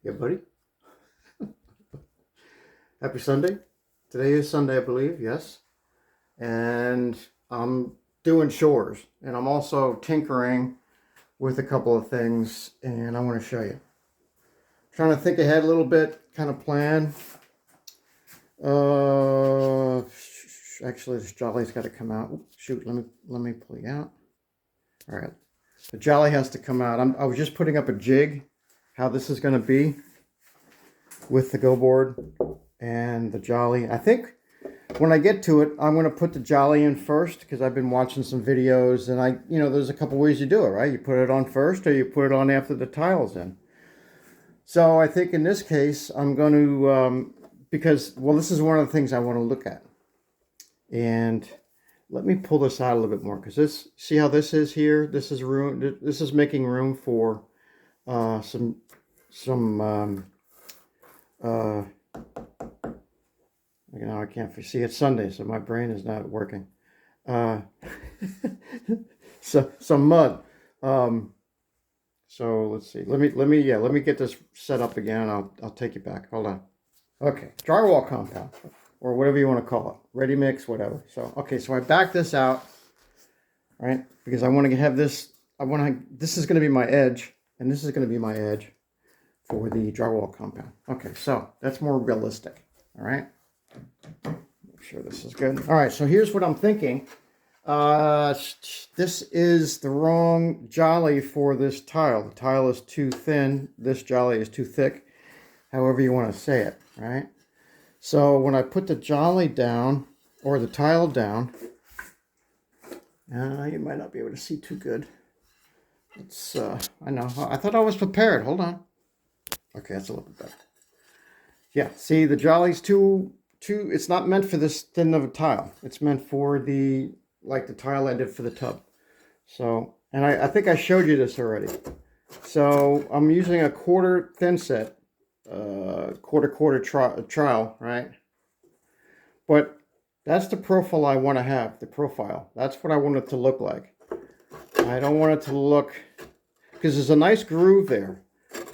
Yeah, buddy. Happy Sunday. Today is Sunday, I believe, yes. And I'm doing chores and I'm also tinkering with a couple of things and I want to show you. Trying to think ahead a little bit, kind of plan. Actually, this Jolley's got to come out. Oops, shoot, let me pull you out. All right, the Jolley has to come out. I was just putting up a jig, how this is going to be with the go board and the Jolley. I think when I get to it, I'm going to put the Jolley in first because I've been watching some videos and there's a couple ways you do it, right? You put it on first or you put it on after the tile's in. So I think in this case, I'm going to, because, well, this is one of the things I want to look at. And let me pull this out a little bit more because this, see how this is here? This is room, this is making room for some I can't see. It's Sunday, so my brain is not working. So some mud. So let's see. Let me get this set up again. I'll take you back. Hold on. Okay, drywall compound, or whatever you want to call it, ready mix, whatever. So okay, so I back this out, right? Because I want to have this. This is going to be my edge, and this is going to be my edge for the drywall compound. Okay, so that's more realistic. All right. Make sure this is good. All right, so here's what I'm thinking. This is the wrong Jolley for this tile. The tile is too thin. This Jolley is too thick. However you want to say it, right? So when I put the Jolley down, or the tile down, you might not be able to see too good. It's, I know. I thought I was prepared. Hold on. Okay, that's a little bit better. Yeah, see, the Jolley's it's not meant for this thin of a tile. It's meant for the tile I did for the tub. So, and I think I showed you this already. So I'm using a quarter thin set, quarter trowel, right? But that's the profile I want to have, the profile. That's what I want it to look like. I don't want it to look, because there's a nice groove there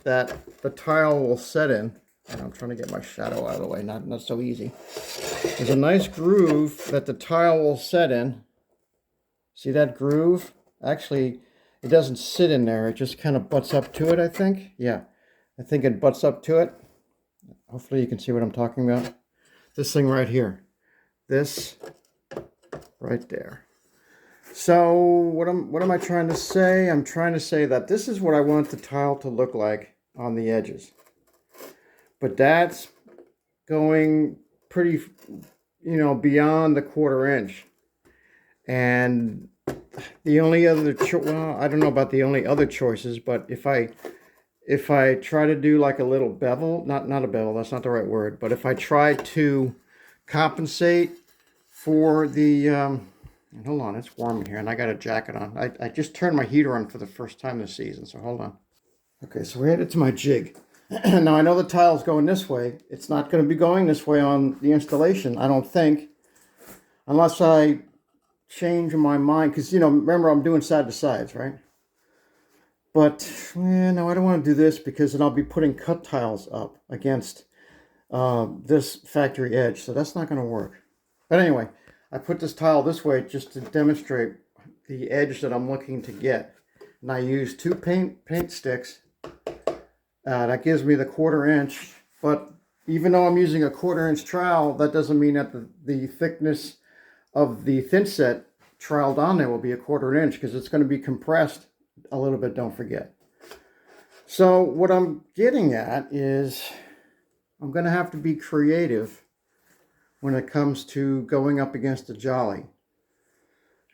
that the tile will set in. And I'm trying to get my shadow out of the way, not so easy. There's a nice groove that the tile will set in. See that groove? Actually, it doesn't sit in there. It just kind of butts up to it, I think. Yeah, I think it butts up to it. Hopefully you can see what I'm talking about. This thing right here. This right there. So what am I trying to say? I'm trying to say that this is what I want the tile to look like on the edges. But that's going pretty, beyond the quarter inch. And the only other, well, I don't know about the only other choices, but if I try to do like a little bevel, not a bevel, that's not the right word, but if I try to compensate for the, hold on, it's warm in here and I got a jacket on. I just turned my heater on for the first time this season, so hold on. Okay, so we're headed to my jig. Now I know the tile's going this way. It's not going to be going this way on the installation, I don't think, unless I change my mind, because remember I'm doing side to sides, right? But no, I don't want to do this because then I'll be putting cut tiles up against this factory edge, so that's not going to work. But anyway, I put this tile this way just to demonstrate the edge that I'm looking to get, and I use two paint sticks. That gives me the quarter inch, but even though I'm using a quarter inch trowel, that doesn't mean that the thickness of the thin set troweled on there will be a quarter inch, because it's going to be compressed a little bit, don't forget. So what I'm getting at is I'm going to have to be creative when it comes to going up against a Jolley.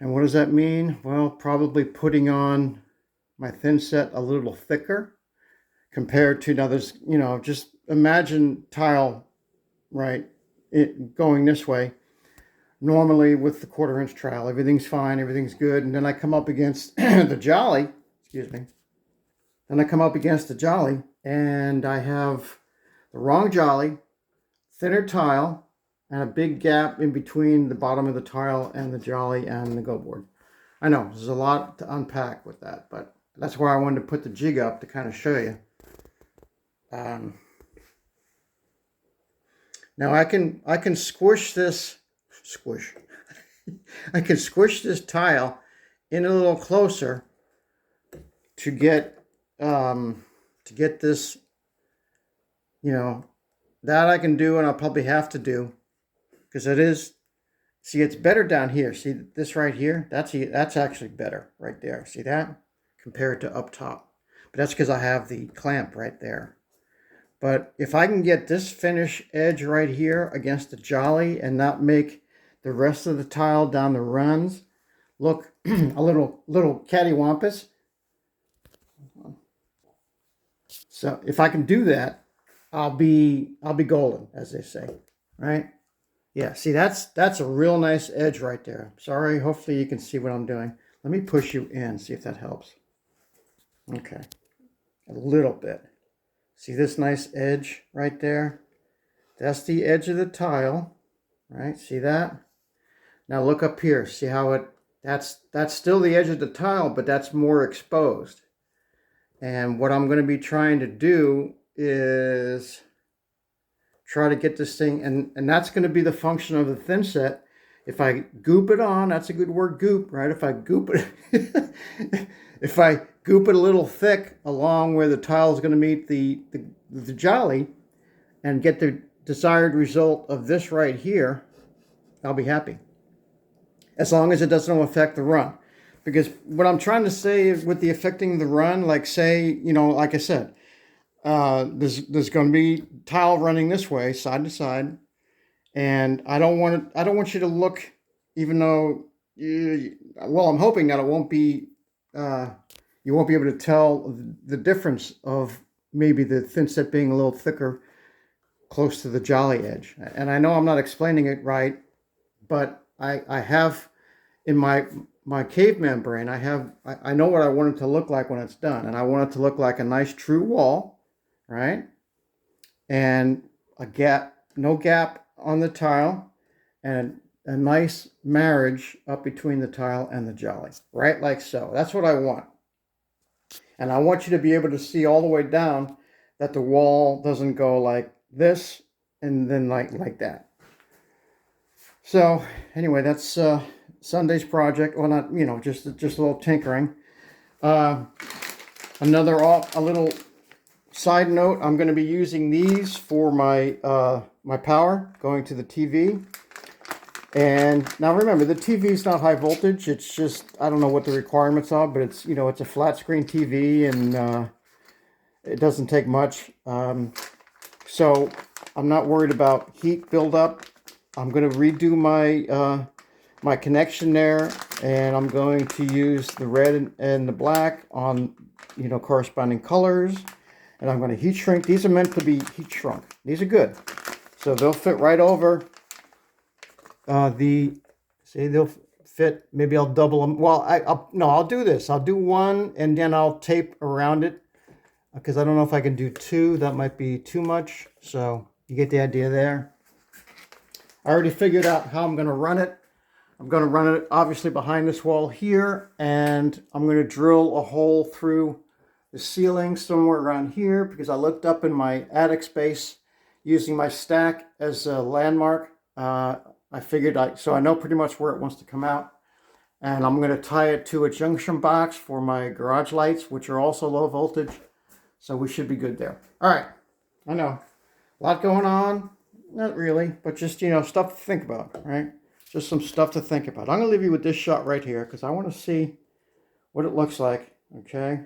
And what does that mean? Well, probably putting on my thin set a little thicker compared to, now there's, just imagine tile, right, it going this way. Normally with the quarter inch trowel, everything's fine, everything's good. And then I come up against the Jolley, excuse me. Then I come up against the Jolley and I have the wrong Jolley, thinner tile, and a big gap in between the bottom of the tile and the Jolley and the go board. I know, there's a lot to unpack with that, but that's why I wanted to put the jig up to kind of show you. Um, Now I can squish. I can squish this tile in a little closer to get this, you know, that I can do, and I'll probably have to do, because it is, see, it's better down here. See this right here? That's actually better right there. See that? Compared to up top. But that's because I have the clamp right there. But if I can get this finish edge right here against the Jolley and not make the rest of the tile down the runs look a little cattywampus. So if I can do that, I'll be golden, as they say, right? Yeah, see, that's a real nice edge right there. Sorry, hopefully you can see what I'm doing. Let me push you in, see if that helps. Okay, a little bit. See this nice edge right there? That's the edge of the tile, right? See that? Now look up here. See how that's still the edge of the tile, but that's more exposed. And what I'm going to be trying to do is try to get this thing, and that's going to be the function of the thin set. If I goop it on, that's a good word, goop, right? If I goop it, if I goop it a little thick along where the tile is going to meet the Jolley and get the desired result of this right here, I'll be happy. As long as it doesn't affect the run. Because what I'm trying to say is with the affecting the run, like say, like I said, there's going to be tile running this way, side to side, and I don't want you to look, even though, well, I'm hoping that it won't be, you won't be able to tell the difference of maybe the thin set being a little thicker close to the Jolley edge. And I know I'm not explaining it right, but I have in my caveman brain, I know what I want it to look like when it's done, and I want it to look like a nice true wall, right? And a gap, no gap on the tile, and a nice marriage up between the tile and the Jolley, right? Like so. That's what I want. And I want you to be able to see all the way down that the wall doesn't go like this and then like that. So anyway, that's Sunday's project. Well, not, just a little tinkering. A little side note, I'm going to be using these for my my power going to the TV. And now remember, the TV is not high voltage. It's just, I don't know what the requirements are, but it's, it's a flat screen TV, and it doesn't take much. So I'm not worried about heat buildup. I'm going to redo my my connection there, and I'm going to use the red and the black on, corresponding colors. And I'm going to heat shrink. These are meant to be heat shrunk. These are good. So they'll fit right over they'll fit. Maybe I'll double them. Well, I'll do this. I'll do one, and then I'll tape around it, because I don't know if I can do two. That might be too much. So you get the idea there. I already figured out how I'm going to run it. I'm going to run it obviously behind this wall here, and I'm going to drill a hole through the ceiling somewhere around here, because I looked up in my attic space using my stack as a landmark. I figured so I know pretty much where it wants to come out, and I'm going to tie it to a junction box for my garage lights, which are also low voltage, so we should be good there. All right, I know, a lot going on, not really, but just, stuff to think about, right? Just some stuff to think about. I'm going to leave you with this shot right here, because I want to see what it looks like, okay?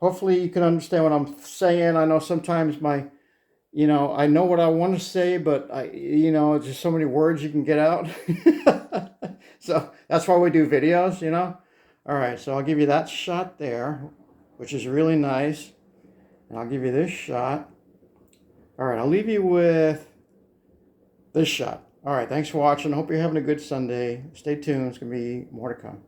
Hopefully you can understand what I'm saying. I know sometimes I know what I want to say, but it's just so many words you can get out. So that's why we do videos, All right, so I'll give you that shot there, which is really nice. And I'll give you this shot. All right, I'll leave you with this shot. All right, thanks for watching. I hope you're having a good Sunday. Stay tuned. It's going to be more to come.